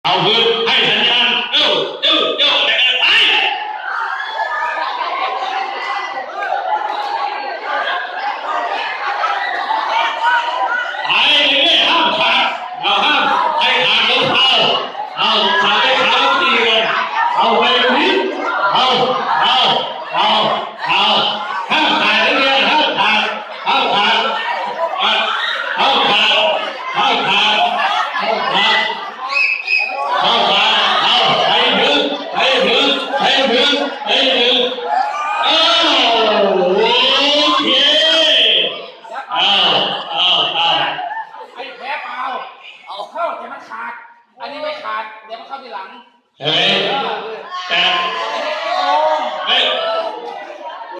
เอามือให้สัญญาณอะไรกันไปห้ามขาดเราห้ามให้ขาดรองเท้าเอาขาดให้ขาดตีกันเอาไปนี้เอาห้ามขาดเรื่อยๆห้ามขาดให้ถึงโอเคไอ้แพ้เปล่าเอาเข้าแต่มันขาดอันนี้ไม่ขาดเดี๋ยวมันเข้าทีหลังเฮ้ย